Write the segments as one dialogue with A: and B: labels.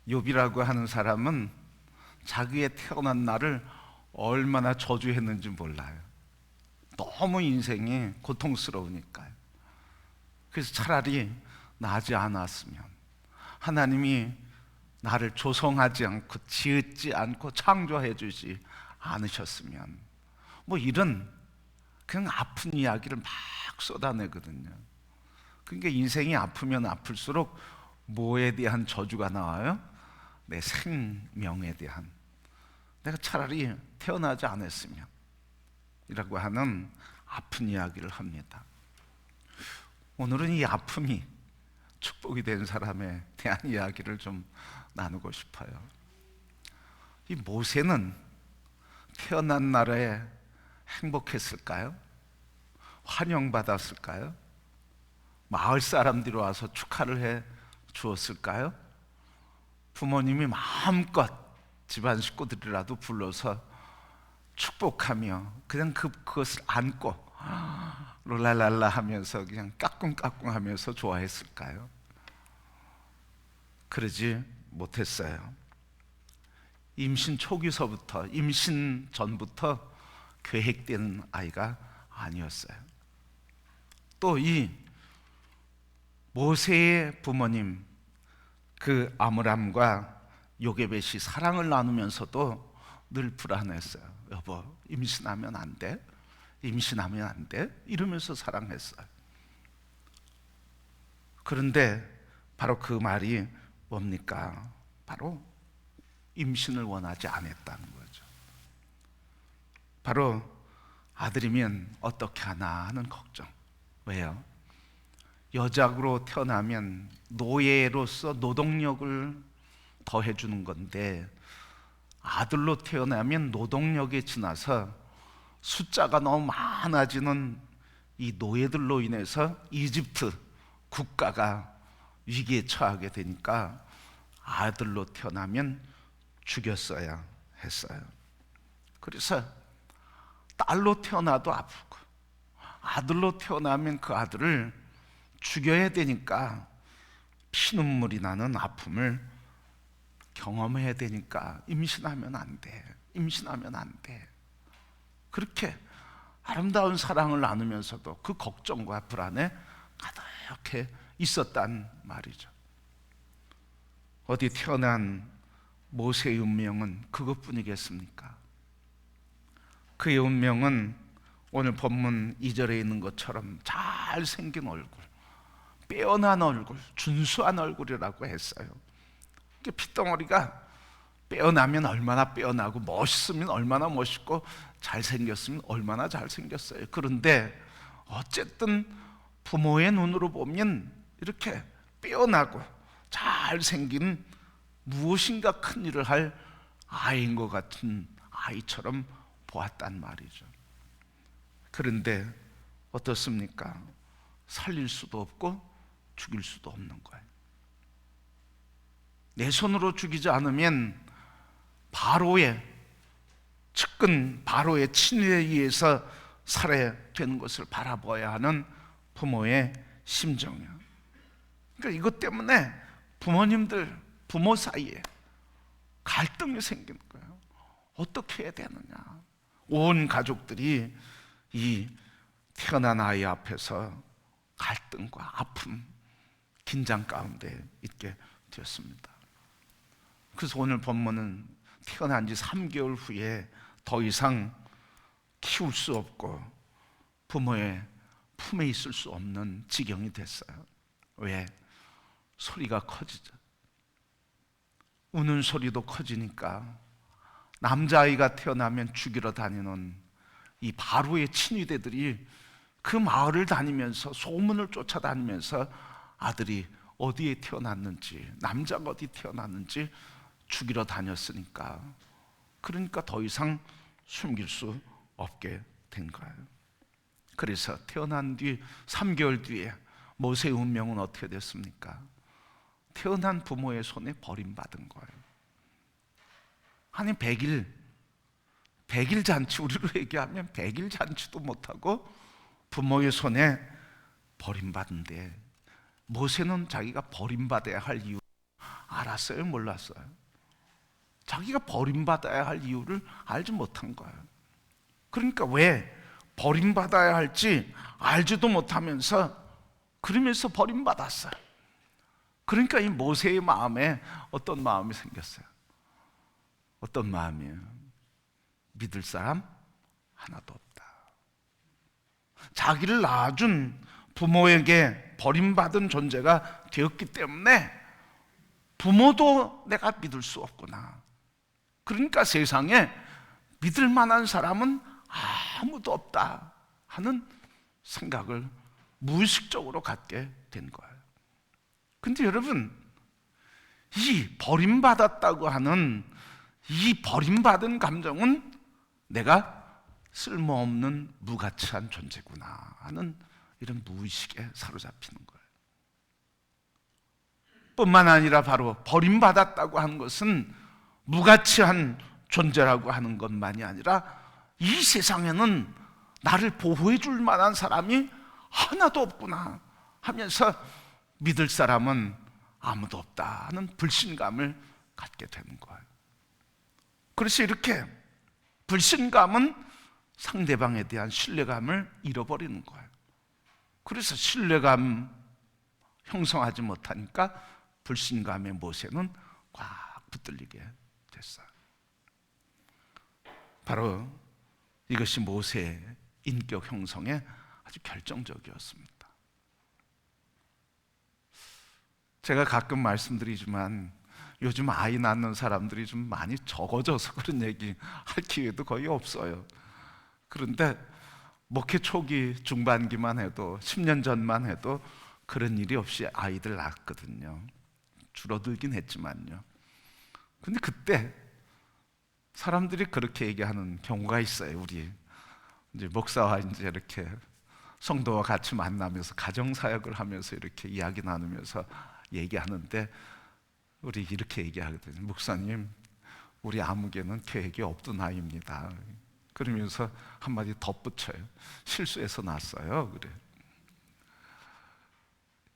A: 욥이라고 하는 사람은 자기의 태어난 날을 얼마나 저주했는지 몰라요. 너무 인생이 고통스러우니까요. 그래서 차라리 나지 않았으면, 하나님이 나를 조성하지 않고 지었지 않고 창조해 주지 않으셨으면, 뭐 이런 그냥 아픈 이야기를 막 쏟아내거든요. 그러니까 인생이 아프면 아플수록 뭐에 대한 저주가 나와요? 내 생명에 대한. 내가 차라리 태어나지 않았으면 이라고 하는 아픈 이야기를 합니다. 오늘은 이 아픔이 축복이 된 사람에 대한 이야기를 좀 나누고 싶어요. 이 모세는 태어난 날에 행복했을까요? 환영받았을까요? 마을 사람들이 와서 축하를 해 주었을까요? 부모님이 마음껏 집안 식구들이라도 불러서 축복하며 그냥 그것을 안고 롤랄랄라 하면서 그냥 까꿍까꿍 하면서 좋아했을까요? 그러지 못했어요. 임신 초기서부터, 임신 전부터 계획된 아이가 아니었어요. 또 이 모세의 부모님 그 아므람과 요게벳이 사랑을 나누면서도 늘 불안했어요. 여보, 임신하면 안 돼? 임신하면 안 돼? 이러면서 사랑했어요. 그런데 바로 그 말이 뭡니까? 바로 임신을 원하지 않았다는 거죠. 바로 아들이면 어떻게 하나 하는 걱정. 왜요? 여자로 태어나면 노예로서 노동력을 더해주는 건데, 아들로 태어나면 노동력에 지나서 숫자가 너무 많아지는 이 노예들로 인해서 이집트 국가가 위기에 처하게 되니까 아들로 태어나면 죽였어야 했어요. 그래서 딸로 태어나도 아프고, 아들로 태어나면 그 아들을 죽여야 되니까 피눈물이 나는 아픔을 경험해야 되니까 임신하면 안 돼. 임신하면 안 돼. 그렇게 아름다운 사랑을 나누면서도 그 걱정과 불안에 가득해 있었단 말이죠. 어디 태어난 모세의 운명은 그것뿐이겠습니까? 그의 운명은 오늘 본문 2절에 있는 것처럼 잘생긴 얼굴, 빼어난 얼굴, 준수한 얼굴이라고 했어요. 핏덩어리가 빼어나면 얼마나 빼어나고, 멋있으면 얼마나 멋있고, 잘생겼으면 얼마나 잘생겼어요. 그런데 어쨌든 부모의 눈으로 보면 이렇게 빼어나고 잘생긴 무엇인가 큰 일을 할 아이인 것 같은 아이처럼 보았단 말이죠. 그런데 어떻습니까? 살릴 수도 없고 죽일 수도 없는 거예요. 내 손으로 죽이지 않으면 바로의 측근, 바로의 친일에 의해서 살해야 되는 것을 바라봐야 하는 부모의 심정이에요. 그러니까 이것 때문에 부모님들, 부모 사이에 갈등이 생기는 거예요. 어떻게 해야 되느냐. 온 가족들이 이 태어난 아이 앞에서 갈등과 아픔, 긴장 가운데 있게 되었습니다. 그래서 오늘 본문은 태어난 지 3개월 후에 더 이상 키울 수 없고 부모의 품에 있을 수 없는 지경이 됐어요. 왜? 소리가 커지죠. 우는 소리도 커지니까 남자아이가 태어나면 죽이러 다니는 이 바로의 친위대들이 그 마을을 다니면서 소문을 쫓아다니면서 아들이 어디에 태어났는지, 남자가 어디 태어났는지 죽이러 다녔으니까, 그러니까 더 이상 숨길 수 없게 된 거예요. 그래서 태어난 뒤 3개월 뒤에 모세의 운명은 어떻게 됐습니까? 태어난 부모의 손에 버림받은 거예요. 아니 100일 잔치, 우리로 얘기하면 100일 잔치도 못하고 부모의 손에 버림받은데, 모세는 자기가 버림받아야 할 이유 알았어요? 몰랐어요? 자기가 버림받아야 할 이유를 알지 못한 거예요. 그러니까 왜 버림받아야 할지 알지도 못하면서 그러면서 버림받았어요. 그러니까 이 모세의 마음에 어떤 마음이 생겼어요? 어떤 마음이에요? 믿을 사람 하나도 없다. 자기를 낳아준 부모에게 버림받은 존재가 되었기 때문에 부모도 내가 믿을 수 없구나. 그러니까 세상에 믿을 만한 사람은 아무도 없다 하는 생각을 무의식적으로 갖게 된 거예요. 근데 여러분, 이 버림받았다고 하는 이 버림받은 감정은 내가 쓸모없는 무가치한 존재구나 하는 이런 무의식에 사로잡히는 거예요. 뿐만 아니라 바로 버림받았다고 하는 것은 무가치한 존재라고 하는 것만이 아니라 이 세상에는 나를 보호해 줄 만한 사람이 하나도 없구나 하면서 믿을 사람은 아무도 없다 하는 불신감을 갖게 되는 거예요. 그래서 이렇게 불신감은 상대방에 대한 신뢰감을 잃어버리는 거예요. 그래서 신뢰감 형성하지 못하니까 불신감의 모세는 꽉 붙들리게 됐어요. 바로 이것이 모세의 인격 형성에 아주 결정적이었습니다. 제가 가끔 말씀드리지만 요즘 아이 낳는 사람들이 좀 많이 적어져서 그런 얘기 할 기회도 거의 없어요. 그런데 목회 초기 중반기만 해도 10년 전만 해도 그런 일이 없이 아이들 낳았거든요. 줄어들긴 했지만요. 근데 그때 사람들이 그렇게 얘기하는 경우가 있어요. 우리 이제 목사와 이제 이렇게 성도와 같이 만나면서 가정 사역을 하면서 이렇게 이야기 나누면서 얘기하는데 우리 이렇게 얘기하거든요. 목사님, 우리 아무개는 계획이 없던 아이입니다. 그러면서 한마디 덧붙여요. 실수해서 낳았어요. 그래.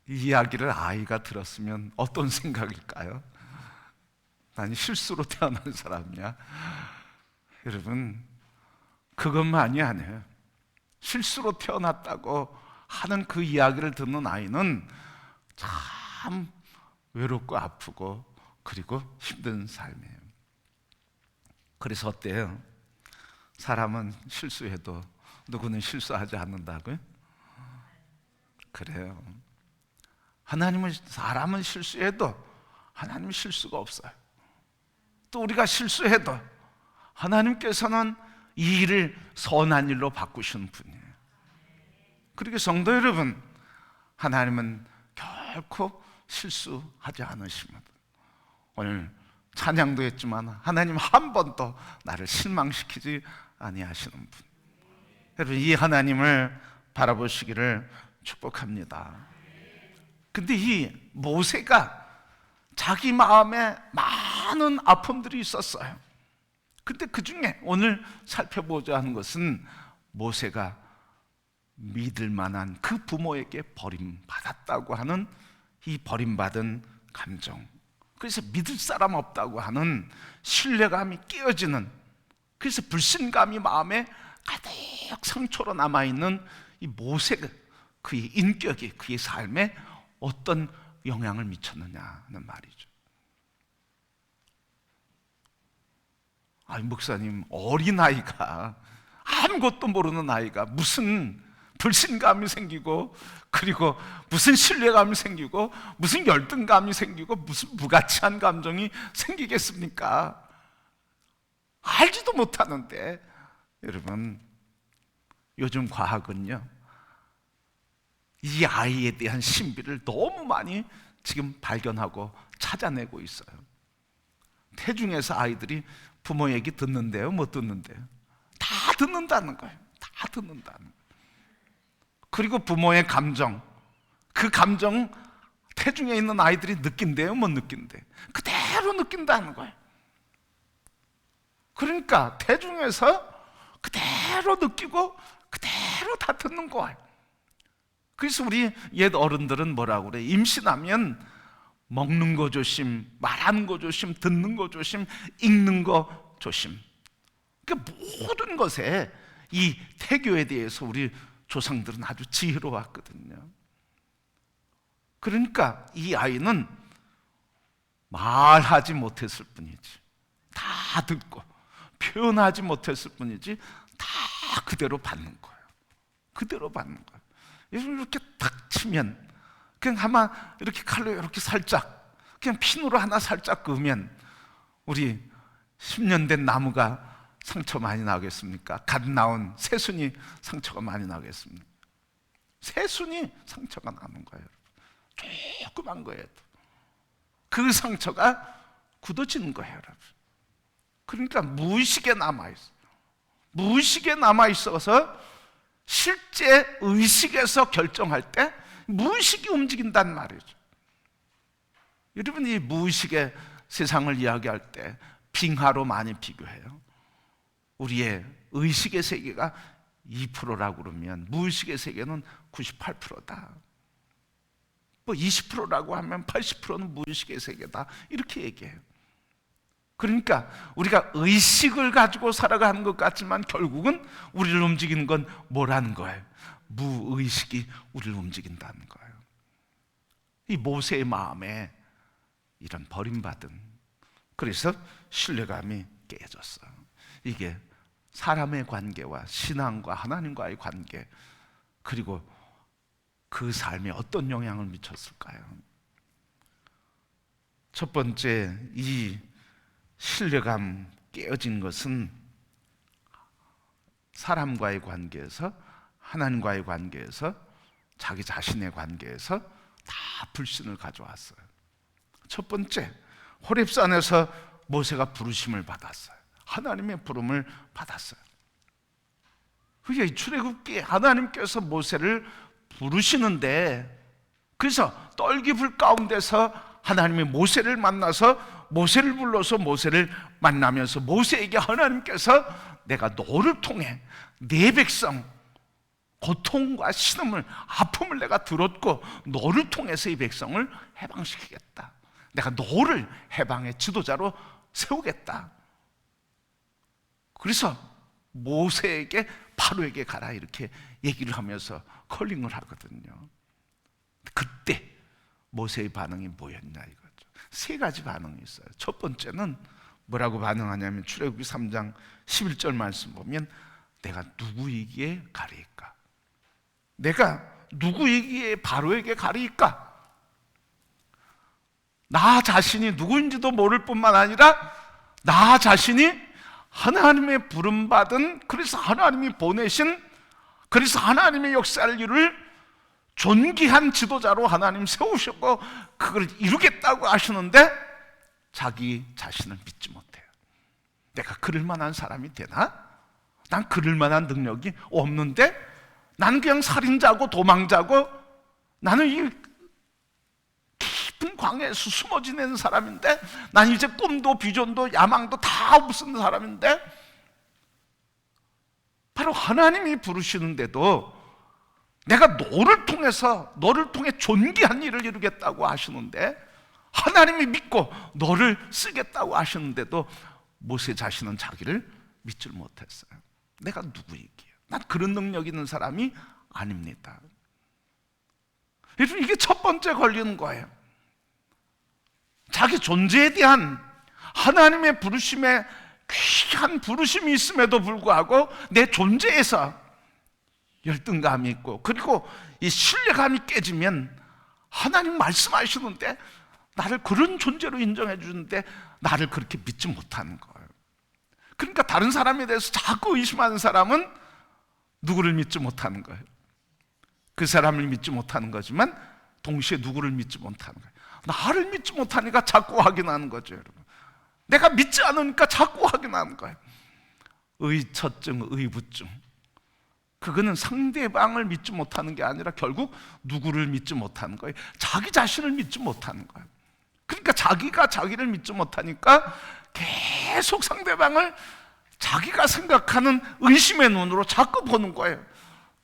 A: 이 이야기를 아이가 들었으면 어떤 생각일까요? 난 실수로 태어난 사람이야. 여러분, 그것만이 아니에요. 실수로 태어났다고 하는 그 이야기를 듣는 아이는 참 외롭고 아프고 그리고 힘든 삶이에요. 그래서 어때요? 사람은 실수해도 누구는 실수하지 않는다고요? 그래요. 사람은 실수해도 하나님은 실수가 없어요. 또 우리가 실수해도 하나님께서는 이 일을 선한 일로 바꾸시는 분이에요. 그리고 성도 여러분, 하나님은 결코 실수하지 않으십니다. 오늘 찬양도 했지만 하나님 한 번도 나를 실망시키지 아니하시는 분. 여러분, 이 하나님을 바라보시기를 축복합니다. 근데 이 모세가 자기 마음에 많은 아픔들이 있었어요. 근데 그 중에 오늘 살펴보자 하는 것은 모세가 믿을 만한 그 부모에게 버림받았다고 하는 이 버림받은 감정, 그래서 믿을 사람 없다고 하는 신뢰감이 깨어지는, 그래서 불신감이 마음에 가득 상처로 남아있는 이 모세가, 그의 인격이 그의 삶에 어떤 영향을 미쳤느냐 하는 말이죠. 아니 목사님, 어린아이가, 아무것도 모르는 아이가 무슨 불신감이 생기고 그리고 무슨 신뢰감이 생기고 무슨 열등감이 생기고 무슨 무가치한 감정이 생기겠습니까? 알지도 못하는데. 여러분, 요즘 과학은요, 이 아이에 대한 신비를 너무 많이 지금 발견하고 찾아내고 있어요. 태중에서 아이들이 부모 얘기 듣는데요, 못 듣는데요? 다 듣는다는 거예요. 다 듣는다는 거예요. 그리고 부모의 감정, 그 감정 태중에 있는 아이들이 느낀대요, 못 느낀대요? 그대로 느낀다는 거예요. 그러니까 태중에서 그대로 느끼고 그대로 다 듣는 거예요. 그래서 우리 옛 어른들은 뭐라고 그래? 임신하면 먹는 거 조심, 말하는 거 조심, 듣는 거 조심, 읽는 거 조심. 그 모든 것에 이 태교에 대해서 우리 조상들은 아주 지혜로웠거든요. 그러니까 이 아이는 말하지 못했을 뿐이지, 다 듣고 표현하지 못했을 뿐이지 다 그대로 받는 거예요. 그대로 받는 거예요. 이렇게 탁 치면 그냥 아마 이렇게 칼로 이렇게 살짝, 그냥 핀으로 하나 살짝 그으면 우리 10년 된 나무가 상처 많이 나겠습니까? 갓 나온 새순이 상처가 많이 나겠습니까? 새순이 상처가 나는 거예요. 조그만 거예요. 그 상처가 굳어지는 거예요, 여러분. 그러니까 무의식에 남아있어요. 무의식에 남아있어서 실제 의식에서 결정할 때 무의식이 움직인단 말이죠. 여러분, 이 무의식의 세상을 이야기할 때 빙하로 많이 비교해요. 우리의 의식의 세계가 2%라고 그러면 무의식의 세계는 98%다. 뭐 20%라고 하면 80%는 무의식의 세계다, 이렇게 얘기해요. 그러니까 우리가 의식을 가지고 살아가는 것 같지만 결국은 우리를 움직이는 건 뭐라는 거예요? 무의식이 우리를 움직인다는 거예요. 이 모세의 마음에 이런 버림받은, 그래서 신뢰감이 깨졌어요. 이게 사람의 관계와 신앙과 하나님과의 관계, 그리고 그 삶에 어떤 영향을 미쳤을까요? 첫 번째, 이 신뢰감 깨어진 것은 사람과의 관계에서, 하나님과의 관계에서, 자기 자신의 관계에서 다 불신을 가져왔어요. 첫 번째, 호렙산에서 모세가 부르심을 받았어요. 하나님의 부름을 받았어요. 그게 출애굽기에 하나님께서 모세를 부르시는데, 그래서 떨기불 가운데서 하나님이 모세를 만나서 모세를 불러서 모세를 만나면서 모세에게 하나님께서 내가 너를 통해 내 백성 고통과 신음을, 아픔을 내가 들었고 너를 통해서 이 백성을 해방시키겠다. 내가 너를 해방의 지도자로 세우겠다. 그래서 모세에게 바로에게 가라, 이렇게 얘기를 하면서 컬링을 하거든요. 그때 모세의 반응이 뭐였냐 이거죠. 세 가지 반응이 있어요. 첫 번째는 뭐라고 반응하냐면 출애굽기 3장 11절 말씀 보면 내가 누구이기에 가리이까? 내가 누구이기에 바로에게 가리이까? 나 자신이 누구인지도 모를 뿐만 아니라 나 자신이 하나님의 부름받은, 그래서 하나님이 보내신, 그래서 하나님의 역사를 이룰 존귀한 지도자로 하나님 세우셨고 그걸 이루겠다고 하시는데 자기 자신을 믿지 못해요. 내가 그럴 만한 사람이 되나? 난 그럴 만한 능력이 없는데, 나는 그냥 살인자고 도망자고, 나는 이 깊은 광야에서 숨어 지내는 사람인데, 난 이제 꿈도 비전도 야망도 다 없는 사람인데, 바로 하나님이 부르시는데도 내가 너를 통해 존귀한 일을 이루겠다고 하시는데, 하나님이 믿고 너를 쓰겠다고 하시는데도 모세 자신은 자기를 믿질 못했어요. 내가 누구이기에? 난 그런 능력 있는 사람이 아닙니다. 이게 첫 번째 걸리는 거예요. 자기 존재에 대한 하나님의 부르심에 귀한 부르심이 있음에도 불구하고 내 존재에서 열등감이 있고, 그리고 이 신뢰감이 깨지면 하나님 말씀하시는데 나를 그런 존재로 인정해 주는데 나를 그렇게 믿지 못하는 거예요. 그러니까 다른 사람에 대해서 자꾸 의심하는 사람은 누구를 믿지 못하는 거예요? 그 사람을 믿지 못하는 거지만 동시에 누구를 믿지 못하는 거예요? 나를 믿지 못하니까 자꾸 확인하는 거죠, 여러분. 내가 믿지 않으니까 자꾸 확인하는 거예요. 의처증, 의부증. 그거는 상대방을 믿지 못하는 게 아니라 결국 누구를 믿지 못하는 거예요? 자기 자신을 믿지 못하는 거예요. 그러니까 자기가 자기를 믿지 못하니까 계속 상대방을 자기가 생각하는 의심의 눈으로 자꾸 보는 거예요.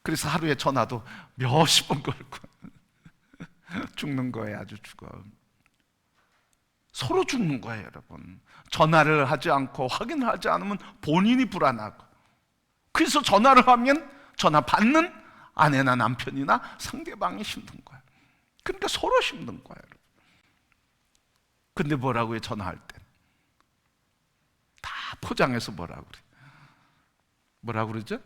A: 그래서 하루에 전화도 몇십 번 걸고 죽는 거예요. 아주 죽어. 서로 죽는 거예요, 여러분. 전화를 하지 않고 확인을 하지 않으면 본인이 불안하고, 그래서 전화를 하면 전화 받는 아내나 남편이나 상대방이 힘든 거예요. 그러니까 서로 힘든 거예요, 여러분. 근데 뭐라고요? 전화할 땐 다 포장해서 뭐라고 그래? 뭐라고 그러죠?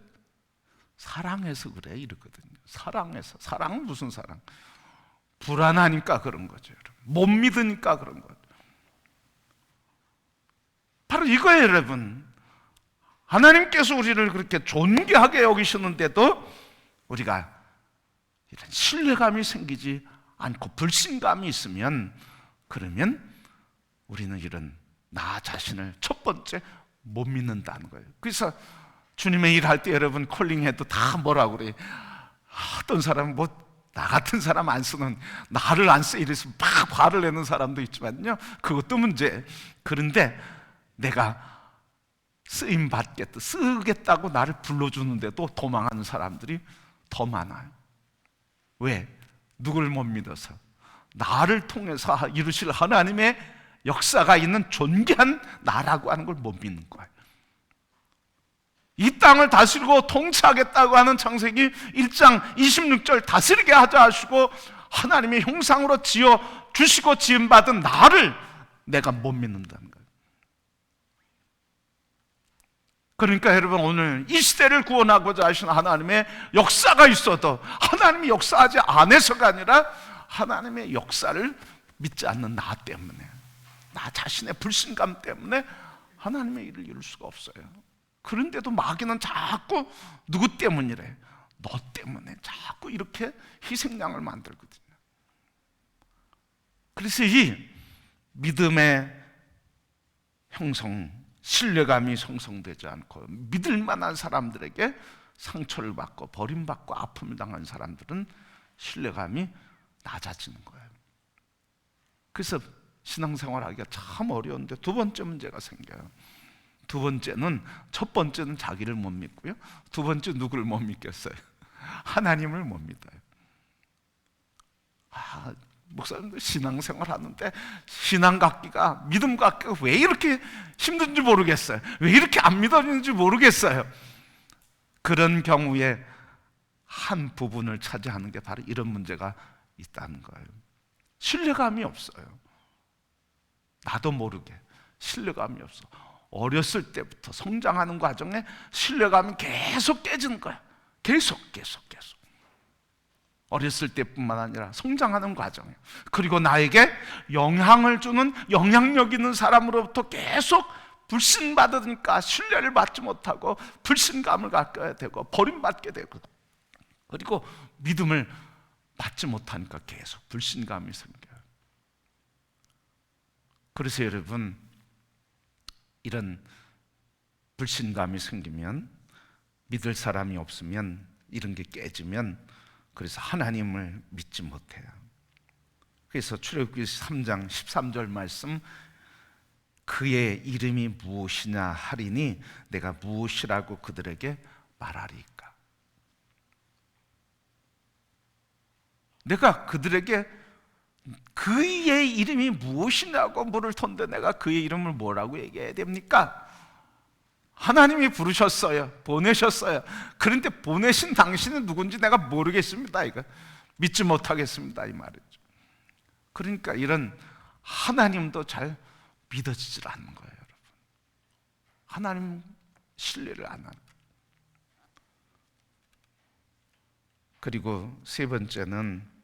A: 사랑해서 그래 이러거든요. 사랑해서. 사랑은 무슨 사랑? 불안하니까 그런 거죠, 여러분. 못 믿으니까 그런 거죠. 바로 이거예요, 여러분. 하나님께서 우리를 그렇게 존귀하게 여기시는데도 우리가 이런 신뢰감이 생기지 않고 불신감이 있으면, 그러면 우리는 이런 나 자신을 첫 번째 못 믿는다는 거예요. 그래서 주님의 일할 때 여러분 콜링해도 다 뭐라고 그래요? 어떤 사람은 나 같은 사람 안 쓰는, 나를 안 써 이래서 막 화를 내는 사람도 있지만요, 그것도 문제. 그런데 내가 쓰임 받겠다, 쓰겠다고 나를 불러주는데도 도망하는 사람들이 더 많아요. 왜? 누굴 못 믿어서? 나를 통해서 이루실 하나님의 역사가 있는 존귀한 나라고 하는 걸 못 믿는 거예요. 이 땅을 다스리고 통치하겠다고 하는 창세기 1장 26절 다스리게 하자 하시고 하나님의 형상으로 지어 주시고 지음받은 나를 내가 못 믿는다는 거예요. 그러니까 여러분, 오늘 이 시대를 구원하고자 하신 하나님의 역사가 있어도 하나님이 역사하지 않아서가 아니라 하나님의 역사를 믿지 않는 나 때문에, 나 자신의 불신감 때문에 하나님의 일을 이룰 수가 없어요. 그런데도 마귀는 자꾸 누구 때문이래? 너 때문에 자꾸 이렇게 희생양을 만들거든요. 그래서 이 믿음의 형성, 신뢰감이 형성되지 않고 믿을 만한 사람들에게 상처를 받고 버림받고 아픔을 당한 사람들은 신뢰감이 낮아지는 거예요. 그래서 신앙생활 하기가 참 어려운데 두 번째 문제가 생겨요. 두 번째는, 첫 번째는 자기를 못 믿고요, 두 번째 누구를 못 믿겠어요? 하나님을 못 믿어요. 목사님들 신앙생활 하는데 신앙 갖기가, 믿음 갖기가 왜 이렇게 힘든지 모르겠어요. 왜 이렇게 안 믿어지는지 모르겠어요. 그런 경우에 한 부분을 차지하는 게 바로 이런 문제가 있다는 거예요. 신뢰감이 없어요. 나도 모르게 신뢰감이 없어. 어렸을 때부터 성장하는 과정에 신뢰감이 계속 깨지는 거야. 계속. 어렸을 때뿐만 아니라 성장하는 과정에, 그리고 나에게 영향을 주는 영향력 있는 사람으로부터 계속 불신받으니까 신뢰를 받지 못하고 불신감을 갖게 되고 버림받게 되고, 그리고 믿음을 받지 못하니까 계속 불신감이 생겨요. 그래서 여러분, 이런 불신감이 생기면, 믿을 사람이 없으면, 이런 게 깨지면, 그래서 하나님을 믿지 못해요. 그래서 출애굽기 3장 13절 말씀, 그의 이름이 무엇이냐 하리니 내가 무엇이라고 그들에게 말하리까? 내가 그들에게 그의 이름이 무엇이냐고 물을 텐데 내가 그의 이름을 뭐라고 얘기해야 됩니까? 하나님이 부르셨어요. 보내셨어요. 그런데 보내신 당신은 누군지 내가 모르겠습니다. 이거 믿지 못하겠습니다. 이 말이죠. 그러니까 이런 하나님도 잘 믿어지질 않는 거예요, 여러분. 하나님 신뢰를 안 하는 거예요. 그리고 세 번째는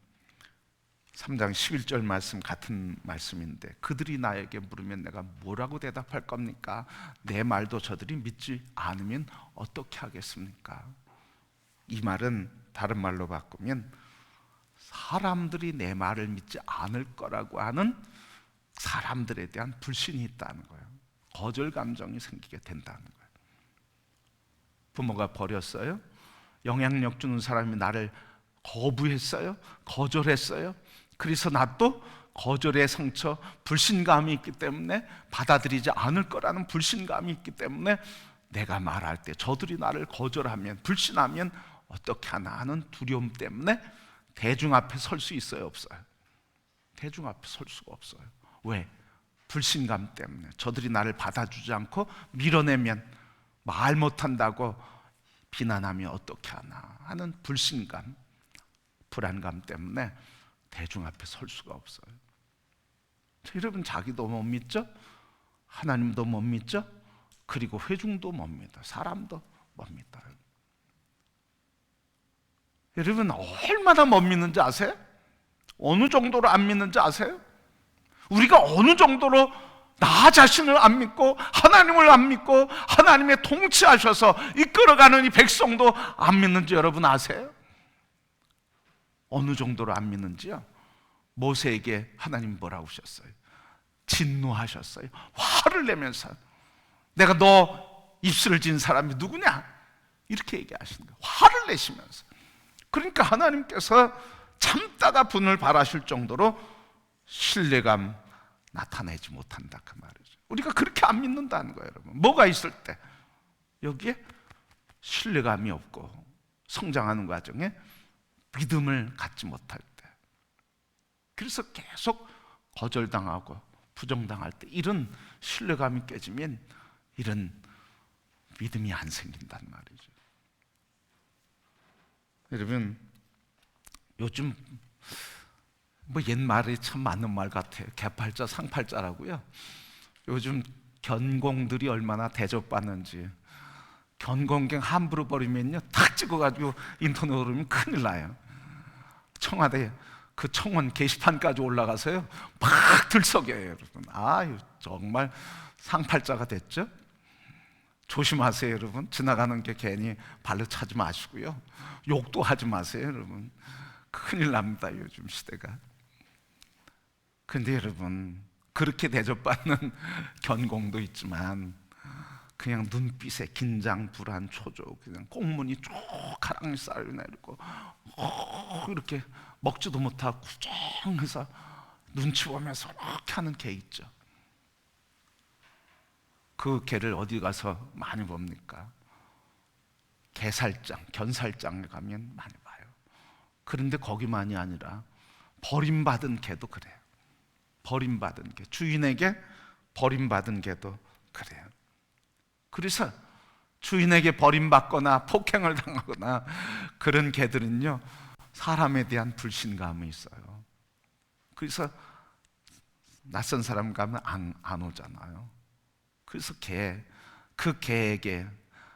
A: 3장 11절 말씀 같은 말씀인데, 그들이 나에게 물으면 내가 뭐라고 대답할 겁니까? 내 말도 저들이 믿지 않으면 어떻게 하겠습니까? 이 말은 다른 말로 바꾸면 사람들이 내 말을 믿지 않을 거라고 하는 사람들에 대한 불신이 있다는 거예요. 거절 감정이 생기게 된다는 거예요. 부모가 버렸어요? 영향력 주는 사람이 나를 거부했어요? 거절했어요? 그래서 나 또 거절의 상처, 불신감이 있기 때문에 받아들이지 않을 거라는 불신감이 있기 때문에 내가 말할 때 저들이 나를 거절하면, 불신하면 어떻게 하나 하는 두려움 때문에 대중 앞에 설 수 있어요, 없어요? 대중 앞에 설 수가 없어요. 왜? 불신감 때문에 저들이 나를 받아주지 않고 밀어내면 말 못한다고 비난하며 어떻게 하나 하는 불신감, 불안감 때문에 대중 앞에 설 수가 없어요. 여러분, 자기도 못 믿죠? 하나님도 못 믿죠? 그리고 회중도 못 믿어. 사람도 못 믿어요. 여러분, 얼마나 못 믿는지 아세요? 어느 정도로 안 믿는지 아세요? 우리가 어느 정도로 나 자신을 안 믿고 하나님을 안 믿고 하나님의 통치하셔서 이끌어가는 이 백성도 안 믿는지 여러분 아세요? 어느 정도로 안 믿는지요? 모세에게 하나님 뭐라고 하셨어요? 진노하셨어요. 화를 내면서 내가 너 입술을 진 사람이 누구냐? 이렇게 얘기하시는 거예요. 화를 내시면서. 그러니까 하나님께서 참다가 분을 발하실 정도로 신뢰감 나타내지 못한다 그 말이죠. 우리가 그렇게 안 믿는다는 거예요, 여러분. 뭐가 있을 때? 여기에 신뢰감이 없고 성장하는 과정에 믿음을 갖지 못할 때, 그래서 계속 거절당하고 부정당할 때 이런 신뢰감이 깨지면 이런 믿음이 안 생긴다는 말이죠. 여러분, 요즘 뭐 옛말이 참 맞는 말 같아요. 개팔자 상팔자라고요. 요즘 견공들이 얼마나 대접받는지. 견공경 함부로 버리면요 탁 찍어가지고 인터넷 오르면 큰일 나요. 청와대 그 청원 게시판까지 올라가서요 막 들썩여요, 여러분. 아유, 정말 상팔자가 됐죠. 조심하세요, 여러분. 지나가는 게 괜히 발로 차지 마시고요. 욕도 하지 마세요, 여러분. 큰일 납니다, 요즘 시대가. 근데 여러분, 그렇게 대접받는 견공도 있지만 그냥 눈빛에 긴장, 불안, 초조, 그냥 꽁무니 쭉 가랑이 쌓여내리고 이렇게 먹지도 못하고 구정해서 눈치 보면서 이렇게 하는 개 있죠. 그 개를 어디 가서 많이 봅니까? 개살장, 견살장에 가면 많이 봐요. 그런데 거기만이 아니라 버림받은 개도 그래요. 버림받은 개, 주인에게 버림받은 개도 그래요. 그래서 주인에게 버림받거나 폭행을 당하거나 그런 개들은요 사람에 대한 불신감이 있어요. 그래서 낯선 사람 가면 안 오잖아요. 그래서 그 개에게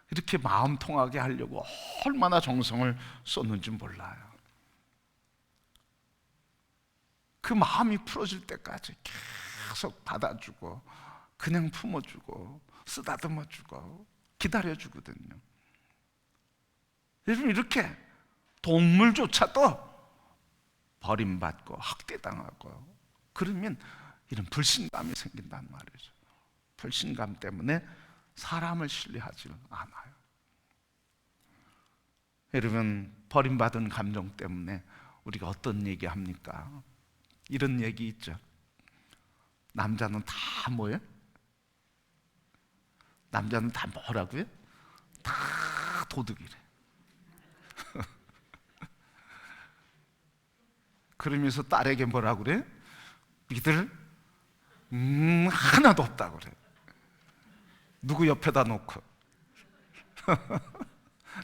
A: 이렇게 마음 통하게 하려고 얼마나 정성을 쏟는지 몰라요. 그 마음이 풀어질 때까지 계속 받아주고 그냥 품어주고 쓰다듬어주고 기다려주거든요. 여러분, 이렇게 동물조차도 버림받고 학대당하고 그러면 이런 불신감이 생긴단 말이죠. 불신감 때문에 사람을 신뢰하지 않아요. 여러분, 버림받은 감정 때문에 우리가 어떤 얘기 합니까? 이런 얘기 있죠. 남자는 다 뭐예요? 남자는 다 뭐라고요? 다 도둑이래. 그러면서 딸에게 뭐라고 그래? 믿을 하나도 없다고 그래. 누구 옆에다 놓고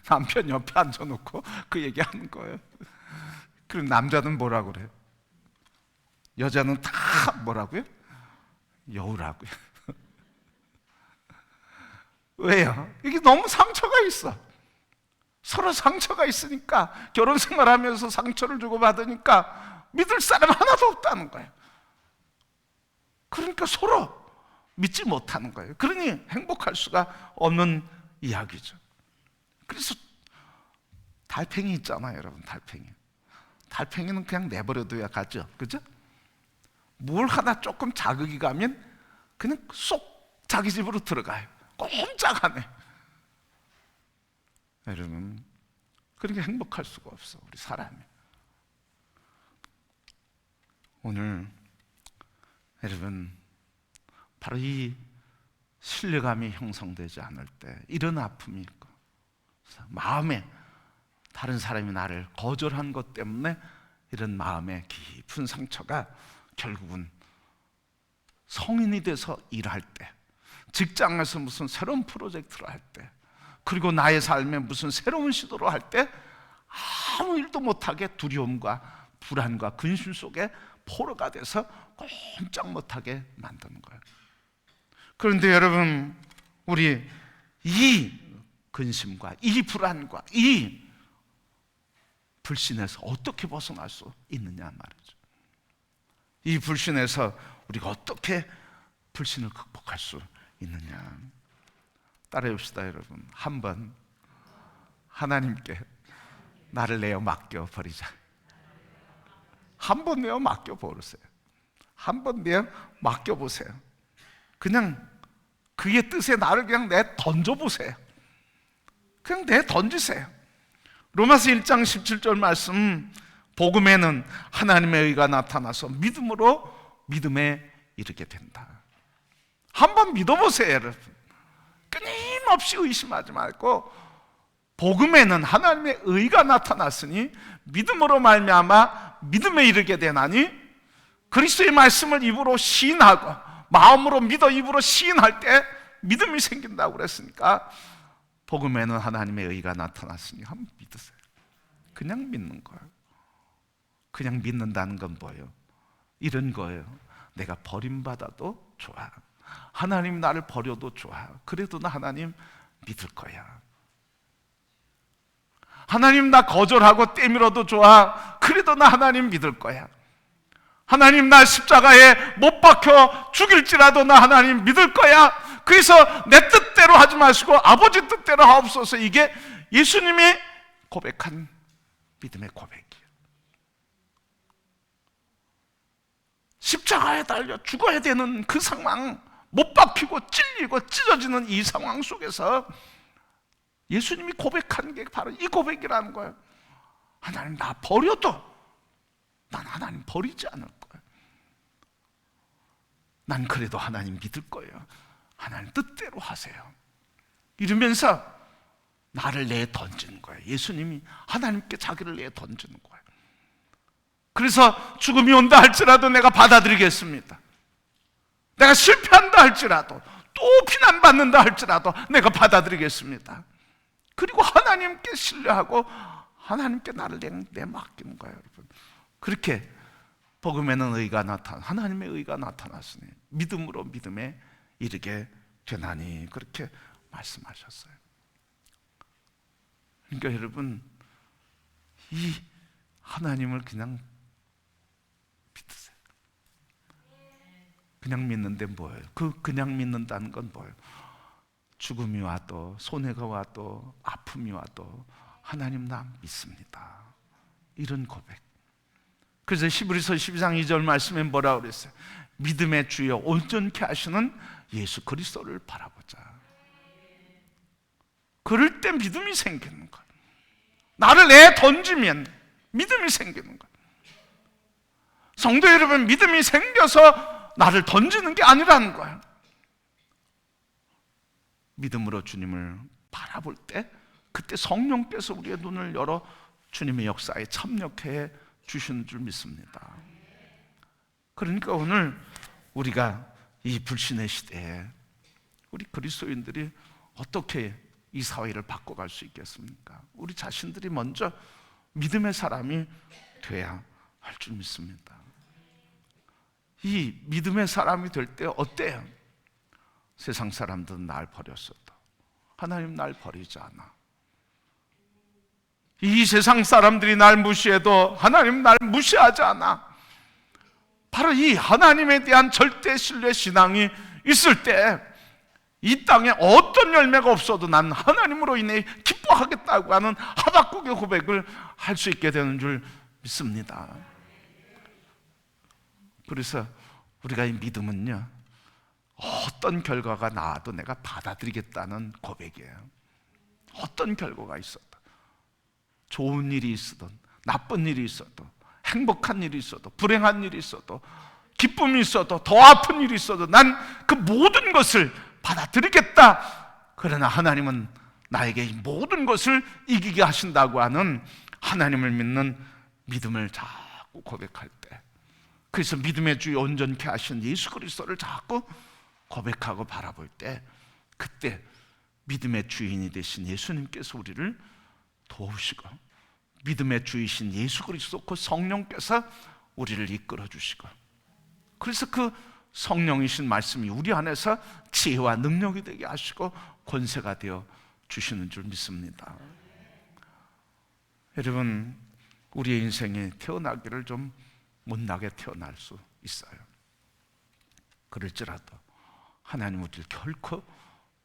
A: 남편 옆에 앉아놓고 그 얘기하는 거예요. 그럼 남자는 뭐라고 그래? 여자는 다 뭐라고요? 여우라고요. 왜요? 이게 너무 상처가 있어. 서로 상처가 있으니까 결혼 생활하면서 상처를 주고받으니까 믿을 사람 하나도 없다는 거예요. 그러니까 서로 믿지 못하는 거예요. 그러니 행복할 수가 없는 이야기죠. 그래서 달팽이 있잖아요, 여러분. 달팽이는 그냥 내버려둬야 가죠, 그죠? 뭘 하나 조금 자극이 가면 그냥 쏙 자기 집으로 들어가요. 꼼짝하네. 여러분, 그렇게 행복할 수가 없어, 우리 사람이. 오늘 여러분, 바로 이 신뢰감이 형성되지 않을 때 이런 아픔이 있고 마음에 다른 사람이 나를 거절한 것 때문에 이런 마음의 깊은 상처가 결국은 성인이 돼서 일할 때, 직장에서 무슨 새로운 프로젝트를 할 때, 그리고 나의 삶에 무슨 새로운 시도를 할 때 아무 일도 못하게 두려움과 불안과 근심 속에 포로가 돼서 꼼짝 못하게 만드는 거예요. 그런데 여러분, 우리 이 근심과 이 불안과 이 불신에서 어떻게 벗어날 수 있느냐 말이죠. 이 불신에서 우리가 어떻게 불신을 극복할 수 있느냐. 따라해 봅시다 여러분. 한번 하나님께 나를 내어 맡겨 버리자. 한번 내어 맡겨 보세요. 한번 내어 맡겨 보세요. 그냥 그의 뜻에 나를 그냥 내 던져 보세요. 그냥 내 던지세요. 로마서 1장 17절 말씀, 복음에는 하나님의 의가 나타나서 믿음으로 믿음에 이르게 된다. 한번 믿어보세요 여러분. 끊임없이 의심하지 말고, 복음에는 하나님의 의가 나타났으니 믿음으로 말미암아 믿음에 이르게 되나니, 그리스도의 말씀을 입으로 시인하고 마음으로 믿어 입으로 시인할 때 믿음이 생긴다고 그랬으니까, 복음에는 하나님의 의가 나타났으니 한번 믿으세요. 그냥 믿는 거예요. 그냥 믿는다는 건 뭐예요? 이런 거예요. 내가 버림받아도 좋아. 하나님 나를 버려도 좋아. 그래도 나 하나님 믿을 거야. 하나님 나 거절하고 떼밀어도 좋아. 그래도 나 하나님 믿을 거야. 하나님 나 십자가에 못 박혀 죽일지라도 나 하나님 믿을 거야. 그래서 내 뜻대로 하지 마시고 아버지 뜻대로 하옵소서. 이게 예수님이 고백한 믿음의 고백이에요. 십자가에 달려 죽어야 되는 그 상황, 못 박히고 찔리고 찢어지는 이 상황 속에서 예수님이 고백한 게 바로 이 고백이라는 거예요. 하나님 나 버려도 난 하나님 버리지 않을 거예요. 난 그래도 하나님 믿을 거예요. 하나님 뜻대로 하세요. 이러면서 나를 내어 던지는 거예요. 예수님이 하나님께 자기를 내어 던지는 거예요. 그래서 죽음이 온다 할지라도 내가 받아들이겠습니다. 내가 실패한다 할지라도, 또 비난받는다 할지라도 내가 받아들이겠습니다. 그리고 하나님께 신뢰하고 하나님께 나를 내맡기는 거예요, 여러분. 그렇게 복음에는 의가 하나님의 의가 나타났으니 믿음으로 믿음에 이르게 되나니, 그렇게 말씀하셨어요. 그러니까 여러분, 이 하나님을 그냥 믿으세요. 그냥 믿는데 뭐예요? 그냥 믿는다는 건 뭐예요? 죽음이 와도, 손해가 와도, 아픔이 와도 하나님 나 믿습니다. 이런 고백. 그래서 히브리서 12장 2절 말씀에 뭐라고 그랬어요? 믿음의 주여 온전케 하시는 예수 그리스도를 바라보자. 그럴 때 믿음이 생기는 거예요. 나를 내 던지면 믿음이 생기는 거예요. 성도 여러분, 믿음이 생겨서 나를 던지는 게 아니라는 거예요. 믿음으로 주님을 바라볼 때, 그때 성령께서 우리의 눈을 열어 주님의 역사에 참여해 주시는 줄 믿습니다. 그러니까 오늘 우리가 이 불신의 시대에 우리 그리스도인들이 어떻게 이 사회를 바꿔갈 수 있겠습니까? 우리 자신들이 먼저 믿음의 사람이 돼야 할 줄 믿습니다. 이 믿음의 사람이 될 때 어때요? 세상 사람들은 날 버렸어도 하나님 날 버리지 않아. 이 세상 사람들이 날 무시해도 하나님 날 무시하지 않아. 바로 이 하나님에 대한 절대 신뢰 신앙이 있을 때 이 땅에 어떤 열매가 없어도 난 하나님으로 인해 기뻐하겠다고 하는 하박국의 고백을 할 수 있게 되는 줄 믿습니다. 그래서 우리가 이 믿음은요, 어떤 결과가 나와도 내가 받아들이겠다는 고백이에요. 어떤 결과가 있어도, 좋은 일이 있어도 나쁜 일이 있어도, 행복한 일이 있어도 불행한 일이 있어도, 기쁨이 있어도 더 아픈 일이 있어도 난 그 모든 것을 받아들이겠다. 그러나 하나님은 나에게 이 모든 것을 이기게 하신다고 하는 하나님을 믿는 믿음을 자꾸 고백할 때, 그래서 믿음의 주 온전케 하신 예수 그리스도를 자꾸 고백하고 바라볼 때, 그때 믿음의 주인이 되신 예수님께서 우리를 도우시고, 믿음의 주이신 예수 그리스도 그 성령께서 우리를 이끌어 주시고, 그래서 그 성령이신 말씀이 우리 안에서 지혜와 능력이 되게 하시고 권세가 되어 주시는 줄 믿습니다. 여러분, 우리의 인생에 태어나기를 좀 못나게 태어날 수 있어요. 그럴지라도 하나님 우리를 결코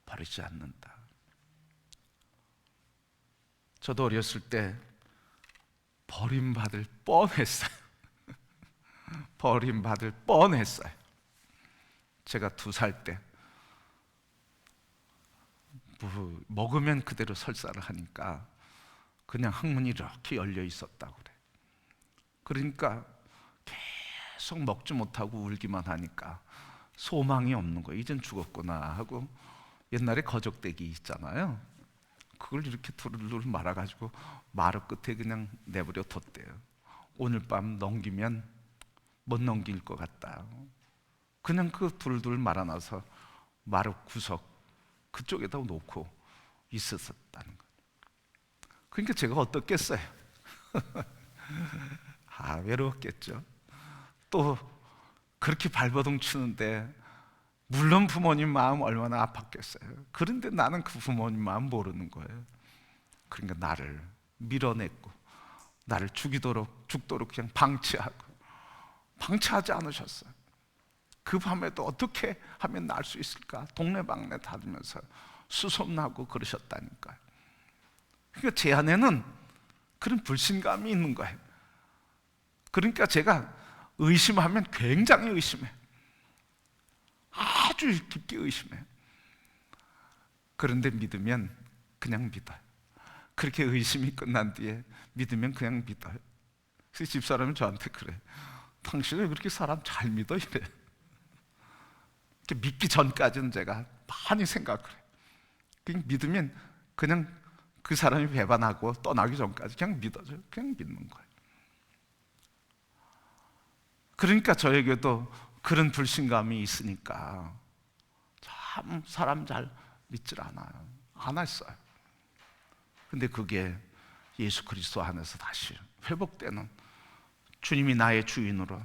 A: 버리지 않는다. 저도 어렸을 때 버림받을 뻔했어요. 버림받을 뻔했어요. 제가 2살 때 먹으면 그대로 설사를 하니까 그냥 항문이 이렇게 열려 있었다고 그래. 그러니까 계속 먹지 못하고 울기만 하니까 소망이 없는 거예요. 이젠 죽었구나 하고, 옛날에 거적대기 있잖아요. 그걸 이렇게 두루두루 말아가지고 마루 끝에 그냥 내버려 뒀대요. 오늘 밤 넘기면 못 넘길 것 같다. 그냥 그 둘둘 말아놔서 마루 구석 그쪽에다 놓고 있었다는 거예요. 그러니까 제가 어떻겠어요? 외로웠겠죠. 또 그렇게 발버둥 치는데 물론 부모님 마음 얼마나 아팠겠어요. 그런데 나는 그 부모님 마음 모르는 거예요. 그러니까 나를 밀어냈고 나를 죽도록 그냥 방치하지 않으셨어요. 그 밤에도 어떻게 하면 날 수 있을까? 동네방네 다니면서 수sob나고 그러셨다니까요. 그러니까 제 안에는 그런 불신감이 있는 거예요. 그러니까 제가 의심하면 굉장히 의심해. 아주 깊게 의심해. 그런데 믿으면 그냥 믿어요. 그렇게 의심이 끝난 뒤에 믿으면 그냥 믿어요. 그래서 집사람이 저한테 그래. 당신은 왜 그렇게 사람 잘 믿어? 이래. 믿기 전까지는 제가 많이 생각을 해요. 그냥 믿으면 그냥 그 사람이 배반하고 떠나기 전까지 그냥 믿어줘요. 그냥 믿는 거예요. 그러니까 저에게도 그런 불신감이 있으니까 참 사람 잘 믿질 않아요. 안 했어요. 근데 그게 예수 그리스도 안에서 다시 회복되는, 주님이 나의 주인으로,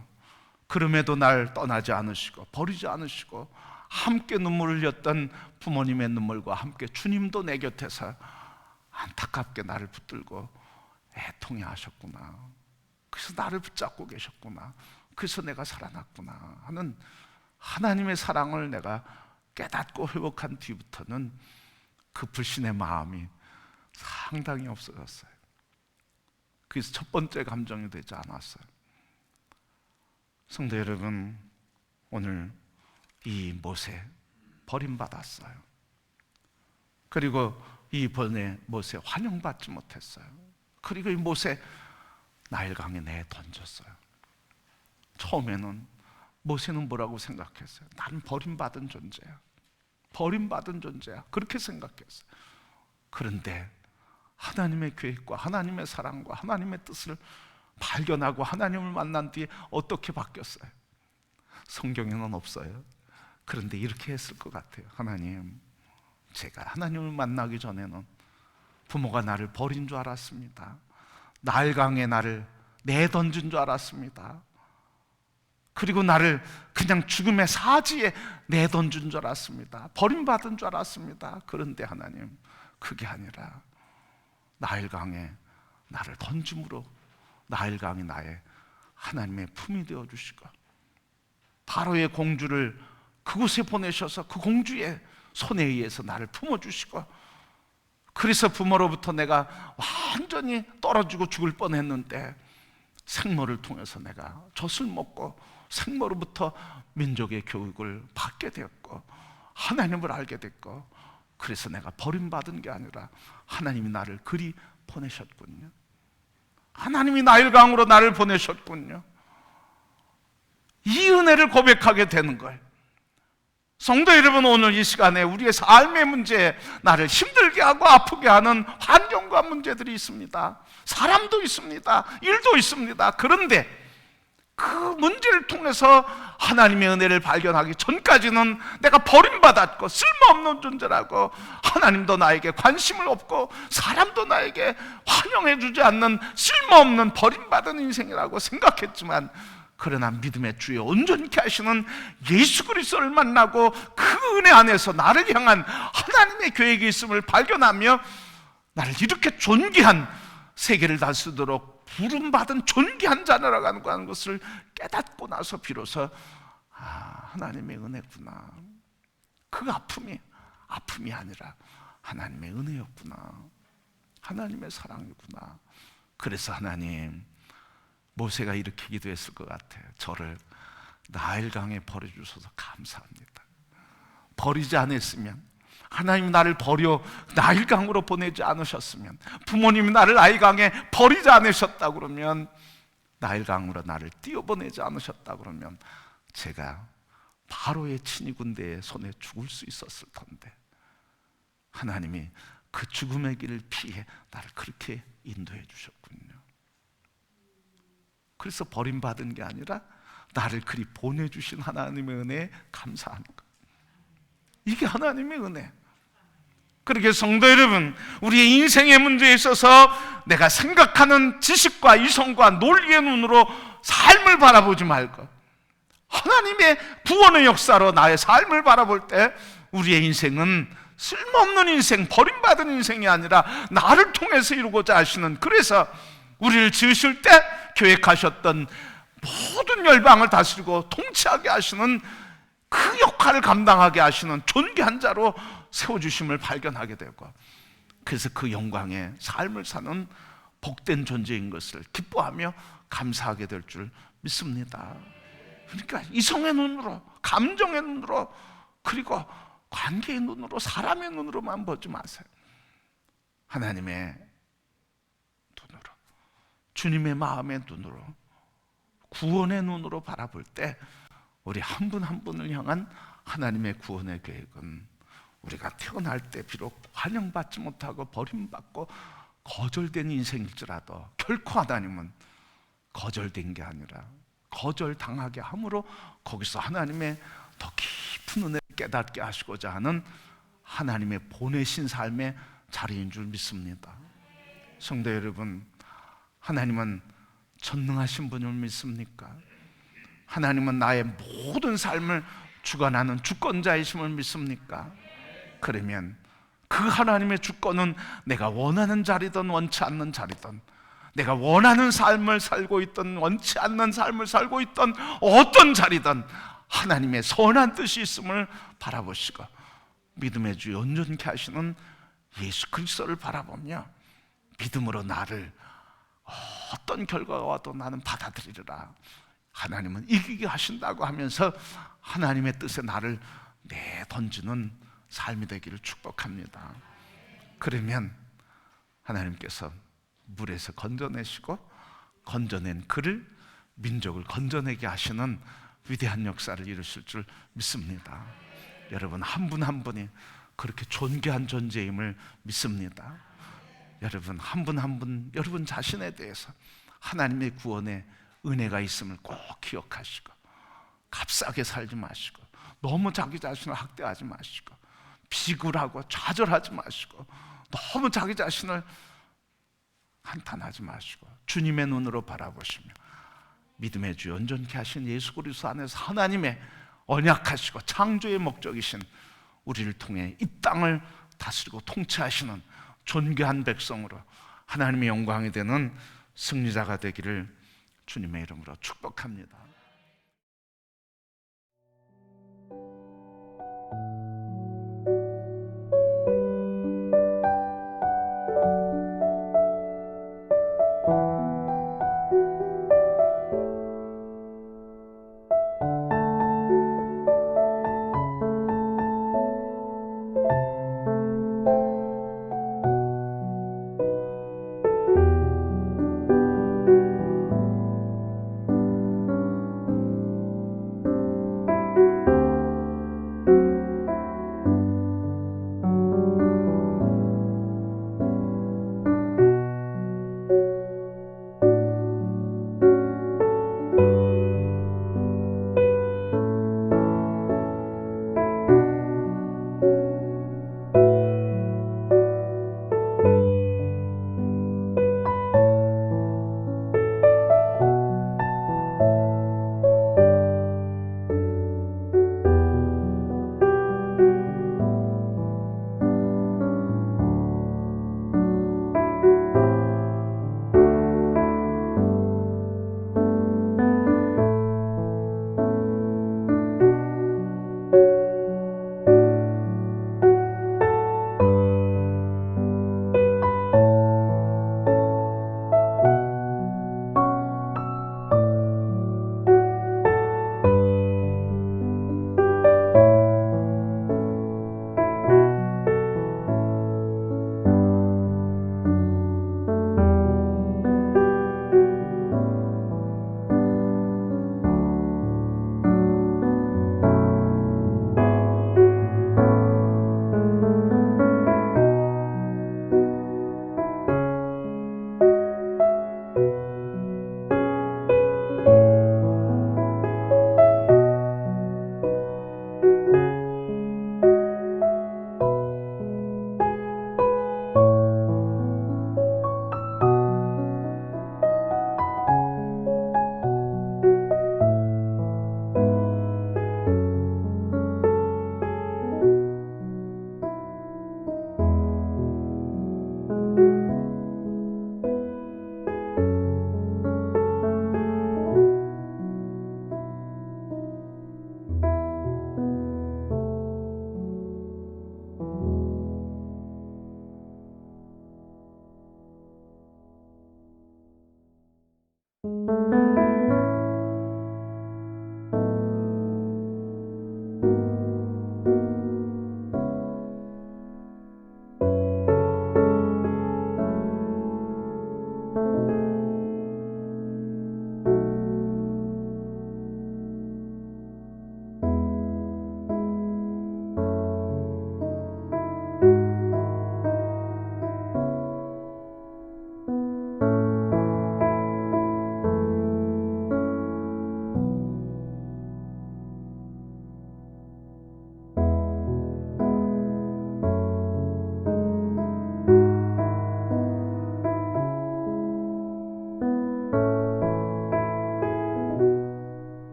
A: 그럼에도 날 떠나지 않으시고 버리지 않으시고 함께 눈물을 흘렸던 부모님의 눈물과 함께 주님도 내 곁에서 안타깝게 나를 붙들고 애통해 하셨구나. 그래서 나를 붙잡고 계셨구나. 그래서 내가 살아났구나 하는 하나님의 사랑을 내가 깨닫고 회복한 뒤부터는 그 불신의 마음이 상당히 없어졌어요. 그래서 첫 번째 감정이 되지 않았어요. 성도 여러분, 오늘 이 모세 버림받았어요. 그리고 이번에 모세 환영받지 못했어요. 그리고 이 모세 나일강에 내던졌어요. 처음에는 모세는 뭐라고 생각했어요? 나는 버림받은 존재야. 버림받은 존재야. 그렇게 생각했어요. 그런데 하나님의 계획과 하나님의 사랑과 하나님의 뜻을 발견하고 하나님을 만난 뒤에 어떻게 바뀌었어요? 성경에는 없어요. 그런데 이렇게 했을 것 같아요. 하나님, 제가 하나님을 만나기 전에는 부모가 나를 버린 줄 알았습니다. 나일강에 나를 내던진 줄 알았습니다. 그리고 나를 그냥 죽음의 사지에 내던진 줄 알았습니다. 버림받은 줄 알았습니다. 그런데 하나님, 그게 아니라 나일강에 나를 던짐으로 나일강이 나의 하나님의 품이 되어주시고, 바로의 공주를 그곳에 보내셔서 그 공주의 손에 의해서 나를 품어주시고, 그래서 부모로부터 내가 완전히 떨어지고 죽을 뻔했는데 생모를 통해서 내가 젖을 먹고 생모로부터 민족의 교육을 받게 되었고 하나님을 알게 됐고, 그래서 내가 버림받은 게 아니라 하나님이 나를 그리 보내셨군요. 하나님이 나일강으로 나를 보내셨군요. 이 은혜를 고백하게 되는 거예요. 성도 여러분, 오늘 이 시간에 우리의 삶의 문제에 나를 힘들게 하고 아프게 하는 환경과 문제들이 있습니다. 사람도 있습니다. 일도 있습니다. 그런데 그 문제를 통해서 하나님의 은혜를 발견하기 전까지는 내가 버림받았고 쓸모없는 존재라고, 하나님도 나에게 관심을 없고 사람도 나에게 환영해 주지 않는 쓸모없는 버림받은 인생이라고 생각했지만, 그러나 믿음의 주여 온전케 하시는 예수 그리스도를 만나고 그 은혜 안에서 나를 향한 하나님의 계획이 있음을 발견하며 나를 이렇게 존귀한, 세계를 다스리도록 부름받은 존귀한 자녀라고 하는 것을 깨닫고 나서 비로소 하나님의 은혜구나, 그 아픔이 아니라 하나님의 은혜였구나, 하나님의 사랑이구나. 그래서 하나님, 모세가 이렇게 기도했을 것 같아요. 저를 나일강에 버려주셔서 감사합니다. 버리지 않았으면, 하나님 나를 버려 나일강으로 보내지 않으셨으면, 부모님이 나를 나일강에 버리지 않으셨다 그러면, 나일강으로 나를 띄워보내지 않으셨다 그러면 제가 바로의 친위 군대의 손에 죽을 수 있었을 텐데, 하나님이 그 죽음의 길을 피해 나를 그렇게 인도해 주셨군요. 그래서 버림받은 게 아니라 나를 그리 보내주신 하나님의 은혜에 감사하는 것, 이게 하나님의 은혜. 그렇게 성도 여러분, 우리의 인생의 문제에 있어서 내가 생각하는 지식과 이성과 논리의 눈으로 삶을 바라보지 말고 하나님의 구원의 역사로 나의 삶을 바라볼 때, 우리의 인생은 쓸모없는 인생, 버림받은 인생이 아니라 나를 통해서 이루고자 하시는, 그래서 우리를 지으실 때 계획하셨던 모든 열방을 다스리고 통치하게 하시는, 그 역할을 감당하게 하시는 존귀한 자로 세워주심을 발견하게 되고, 그래서 그 영광의 삶을 사는 복된 존재인 것을 기뻐하며 감사하게 될 줄 믿습니다. 그러니까 이성의 눈으로, 감정의 눈으로, 그리고 관계의 눈으로, 사람의 눈으로만 보지 마세요. 하나님의 눈으로, 주님의 마음의 눈으로, 구원의 눈으로 바라볼 때 우리 한 분 한 분을 향한 하나님의 구원의 계획은, 우리가 태어날 때 비록 환영받지 못하고 버림받고 거절된 인생일지라도 결코 하나님은 거절된 게 아니라 거절당하게 함으로 거기서 하나님의 더 깊은 은혜를 깨닫게 하시고자 하는 하나님의 보내신 삶의 자리인 줄 믿습니다. 성도 여러분, 하나님은 전능하신 분을 믿습니까? 하나님은 나의 모든 삶을 주관하는 주권자이심을 믿습니까? 그러면 그 하나님의 주권은 내가 원하는 자리든 원치 않는 자리든, 내가 원하는 삶을 살고 있든 원치 않는 삶을 살고 있든 어떤 자리든 하나님의 선한 뜻이 있음을 바라보시고, 믿음의 주 온전케 하시는 예수 그리스도를 바라보며 믿음으로 나를 어떤 결과가 와도 나는 받아들이리라, 하나님은 이기게 하신다고 하면서 하나님의 뜻에 나를 내던지는 삶이 되기를 축복합니다. 그러면 하나님께서 물에서 건져내시고 건져낸 그를, 민족을 건져내게 하시는 위대한 역사를 이루실 줄 믿습니다. 여러분 한 분 한 분이 그렇게 존귀한 존재임을 믿습니다. 여러분 한 분 한 분, 여러분 자신에 대해서 하나님의 구원의 은혜가 있음을 꼭 기억하시고, 값싸게 살지 마시고, 너무 자기 자신을 학대하지 마시고, 비굴하고 좌절하지 마시고, 너무 자기 자신을 한탄하지 마시고 주님의 눈으로 바라보시며 믿음의 주 온전케 하신 예수 그리스도 안에서 하나님의 언약하시고 창조의 목적이신 우리를 통해 이 땅을 다스리고 통치하시는 존귀한 백성으로 하나님의 영광이 되는 승리자가 되기를 주님의 이름으로 축복합니다.